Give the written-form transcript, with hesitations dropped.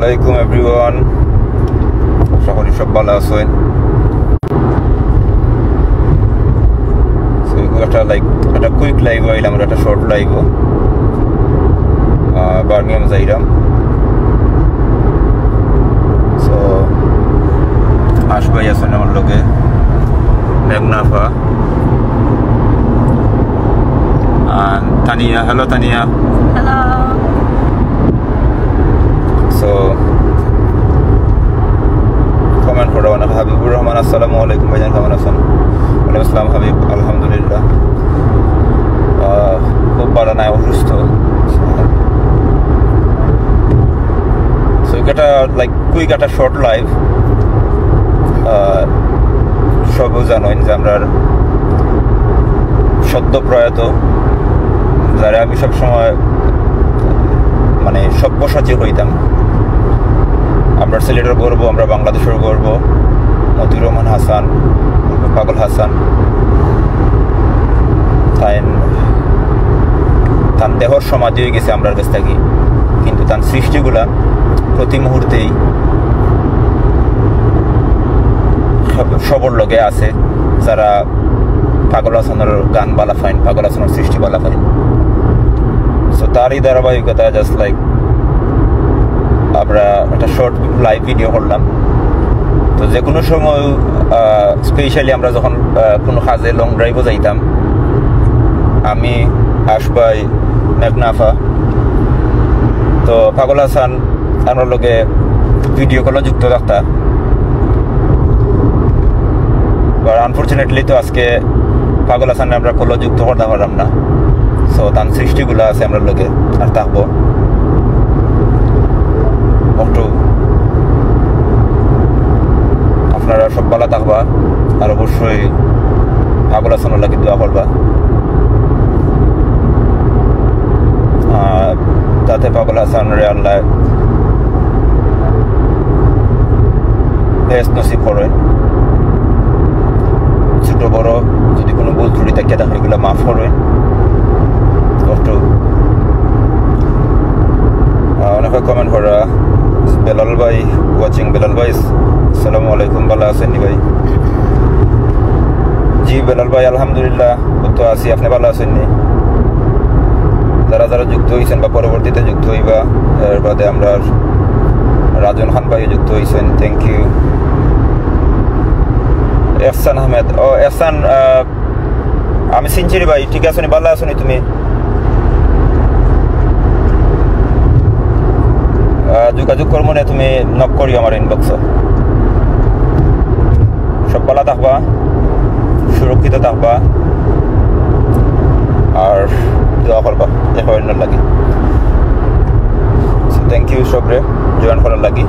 আলাইকুম এভরিওয়ান, আশা করি সব ভালো আছেন। একটা কুইক লাইভ আইলাম, একটা শর্ট লাইভ বার্মিয়াম যাইলাম। সো আশবাই আছেন আমার লোকে, মেঘনাফা, Tania. Hello Tania. Hello. So comment করো না। হাবিবুর রহমান, আসসালামু আলাইকুম ভাইজান, কেমন আছেন? ওয়ালাইকুম আসসালাম হাবিব, আলহামদুলিল্লাহ। খুব ভালো নাই, অসুস্থ। সো এটা কুইক একটা শর্ট লাইভ। সবও জানেন যে আমরা সদ্য প্রয়াত, যারা আমি সবসময় মানে সব্যসাচী হইতাম। আমরা সিলেটের গর্ব, আমরা বাংলাদেশের গর্ব। মতিউর রহমান হাসান, পাগল হাসান, তার দেহর সমাধি হয়ে গেছে আমরার কাছ থেকে, কিন্তু তার সৃষ্টিগুলা প্রতি মুহূর্তেই সবর লগে আছে। যারা পাগল হাসানের গান বালা ফাইন, পাগল হাসানের সৃষ্টি বালা ফাইন। সো তারই ধারাবাহিকতা জাস্ট লাইক আমরা একটা শর্ট লাইভ ভিডিও করলাম। তো যে কোনো সময় স্পেশালি আমরা যখন কোনো কাজে লং ড্রাইভও যাইতাম, আমি, আশবাই, মেঘনাফা, তো পাগল হাসান আমার লগে ভিডিও কলও যুক্ত থাকতা। বাট আনফর্চুনেটলি তো আজকে পাগল হাসান আমরা কলও যুক্ত করতে পারলাম না। সো তার সৃষ্টিগুলো আছে আমরা লগে আর থাকবো। আপনারা সব ভালো থাকবা, আর অবশ্যই পাগল হাসানের লাগে দোয়া করবা, যাতে পাগল হাসান রে আল্লাহ বেশ নসিব করেন। ছোট বড় যদি কোনো ভুল ত্রুটি থাকে তাহলে এগুলো মাফ করবেন। অনেকে কমেন্ট করা, বেলাল ভাই ওয়াচিং। বেলাল ভাই আসসালামু আলাইকুম, ভালো আছেন নি ভাই? জি বেলাল ভাই, আলহামদুলিল্লাহ তো আছি। আপনি ভালো আছেন নি? যারা যারা যুক্ত হয়েছেন বা পরবর্তীতে যুক্ত হইবা, এর বাদে আমরা রাজন খান ভাই যুক্ত হয়েছেন, থ্যাংক ইউ। এহসান আহমেদ, ও এহসান, আমি সিনচিরি ভাই, ঠিক আছে নি? ভালো আছো নি তুমি? যোগাযোগ করবো না, তুমি নক করি আমার ইনবক্স। সব ভালো থাকবা, সুরক্ষিত থাকবা, আর দোয়া করবা দেখা লাগে। থ্যাংক ইউ সবরে জয়েন করার লাগি।